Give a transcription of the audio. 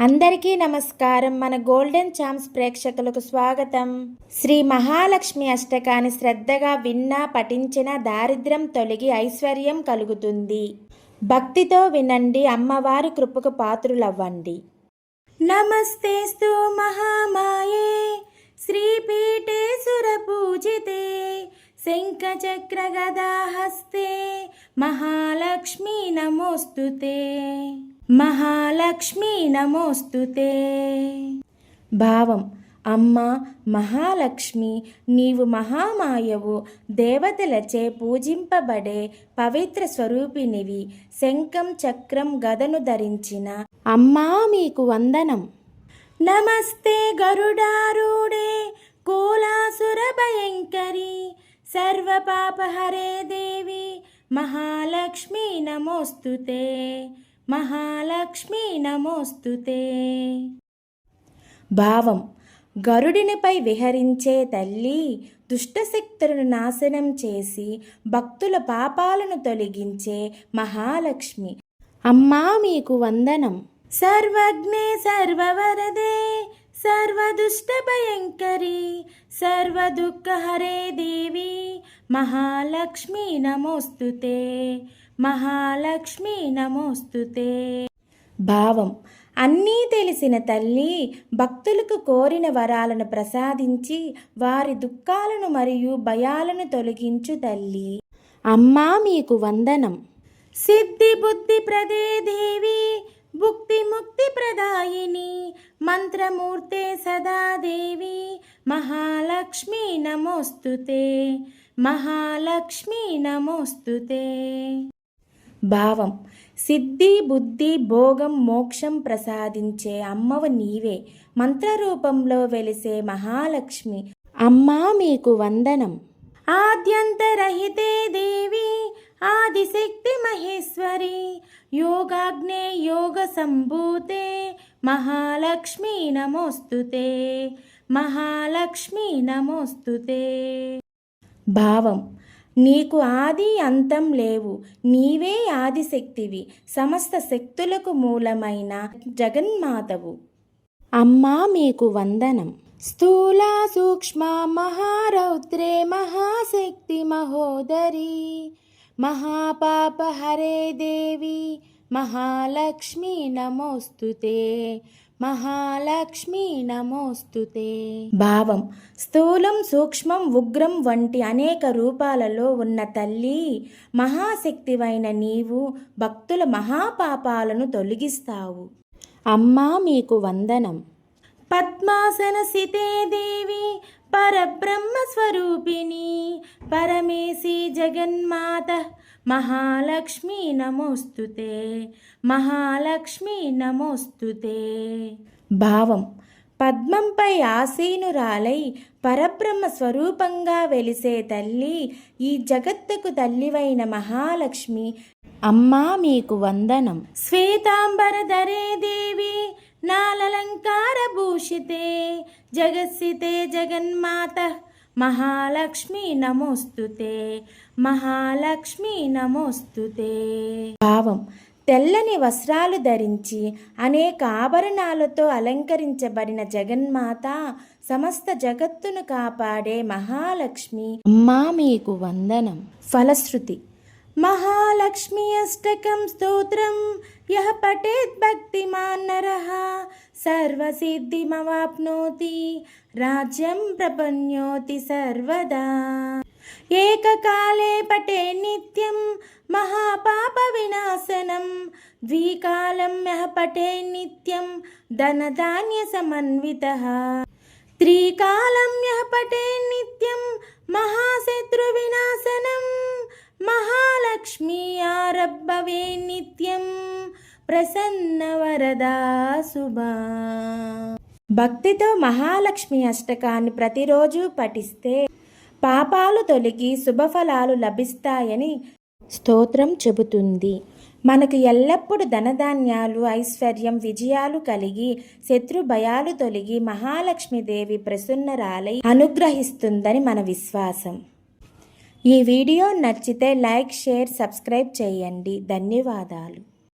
అందరికీ నమస్కారం. మన గోల్డెన్ ఛాన్స్ ప్రేక్షకులకు స్వాగతం. శ్రీ మహాలక్ష్మి అష్టకాన్ని శ్రద్ధగా విన్నా పఠించిన దారిద్ర్యం తొలగి ఐశ్వర్యం కలుగుతుంది. భక్తితో వినండి, అమ్మవారి కృపకు పాత్రులవ్వండి. నమస్తేస్తు మహామాయే శ్రీపీఠే సురపూజితే శంఖచక్ర గదాహస్తే మహాలక్ష్మీ నమోస్తుతే. మహాలక్ష్మీ నమోస్తుతే. భావం: అమ్మ మహాలక్ష్మి, నీవు మహామాయవు, దేవతలచే పూజింపబడే పవిత్ర స్వరూపినివి. శంఖం చక్రం గదను ధరించిన అమ్మా మీకు వందనం. నమస్తే గరుడారూఢే కోలాసుర భయంకరి సర్వపాపహరే దేవి మహాలక్ష్మీ నమోస్తుతే. మహాలక్ష్మీ నమోస్తుతే. భావం: గరుడినిపై విహరించే తల్లి, దుష్టశక్తులను నాశనం చేసి భక్తుల పాపాలను తొలగించే మహాలక్ష్మి. అమ్మా మీకు వందనం. సర్వజ్ఞే సర్వవరదే సర్వదుష్ట భయంకరి సర్వదుఃఖహరే దేవి మహాలక్ష్మీ నమోస్తుతే. మహాలక్ష్మీ నమోస్తుతే. భావం: అన్నీ తెలిసిన తల్లి, భక్తులకు కోరిన వరాలను ప్రసాదించి వారి దుఃఖాలను మరియు భయాలను తొలగించు తల్లి. అమ్మా మీకు వందనం. సిద్ధి బుద్ధి ప్రదే దేవి భుక్తి ముక్తి ప్రదాయిని మంత్రమూర్తే సదా దేవి మహాలక్ష్మీ నమోస్తుతే. మహాలక్ష్మీ నమోస్తుతే. భావం: సిద్ధి బుద్ధి భోగం మోక్షం ప్రసాదించే అమ్మవు నీవే. మంత్రరూపంలో వెలిసే మహాలక్ష్మి. అమ్మా మీకు వందనం. ఆద్యంతరహితే దేవి ఆదిశక్తి మహేశ్వరి యోగాగ్నే యోగ సంభూతే మహాలక్ష్మీ నమోస్తుతే. మహాలక్ష్మీ నమోస్తుతే. భావం: నీకు ఆది అంతం లేవు, నీవే ఆదిశక్తివి, సమస్త శక్తులకు మూలమైన జగన్మాతవు. అమ్మా మీకు వందనం. స్థూల సూక్ష్మ మహారౌద్రే మహాశక్తి మహోదరి మహాపాపహరే దేవి మహాలక్ష్మీ నమోస్తుతే. మహాలక్ష్మీ నమోస్తుతే. భావం: స్థూలం సూక్ష్మం ఉగ్రం వంటి అనేక రూపాలలో ఉన్న తల్లి, మహాశక్తివైన నీవు భక్తుల మహాపాపాలను తొలగిస్తావు. అమ్మా మీకు వందనం. పద్మాసన సితే దేవి పరబ్రహ్మ స్వరూపిణి పరమేశి జగన్మాత మహాలక్ష్మీ నమోస్తుతే. మహాలక్ష్మీ నమోస్తుతే. భావం: పద్మంపై ఆసీనురాలై పరబ్రహ్మ స్వరూపంగా వెలిసే తల్లి, ఈ జగత్తుకు తల్లివైన మహాలక్ష్మి. అమ్మా మీకు వందనం. శ్వేతాంబరధరే దేవి నాలలంకార భూషితే జగత్సితే జగన్మాత మహాలక్ష్మీ నమోస్తుతే. మహాలక్ష్మీ నమోస్తుతే. భావం: తెల్లని వస్త్రాలు ధరించి అనేక ఆభరణాలతో అలంకరించబడిన జగన్మాత, సమస్త జగత్తును కాపాడే మహాలక్ష్మి. అమ్మా మీకు వందనం. ఫలశ్రుతి: మహాలక్ష్మి అష్టకం స్తోత్రం యః పఠేత్ భక్తిమాన్ నరః సర్వసిద్ధిమవాప్నోతి రాజ్యం ప్రపన్యోతి సర్వదా. ఏకకాలే పఠే నిత్యం మహాపాప వినాశనం ద్వికాలం యః పఠే నిత్యం ధనధాన్య సమన్వితః త్రికాలం యః పఠే నిత్యం మహాశత్రు వినాశనం మహాలక్ష్మీ ఆరభ్యవే నిత్యం ప్రసన్న వరదా శుభా. భక్తితో మహాలక్ష్మి అష్టకాన్ని ప్రతిరోజు పఠిస్తే పాపాలు తొలగి శుభఫలాలు లభిస్తాయని స్తోత్రం చెబుతుంది. మనకు ఎల్లప్పుడూ ధనధాన్యాలు ఐశ్వర్యం విజయాలు కలిగి శత్రు భయాలు తొలగి మహాలక్ష్మీదేవి ప్రసన్నరాలై అనుగ్రహిస్తుందని మన విశ్వాసం. ఈ వీడియో నచ్చితే లైక్, షేర్, సబ్స్క్రైబ్ చేయండి. ధన్యవాదాలు.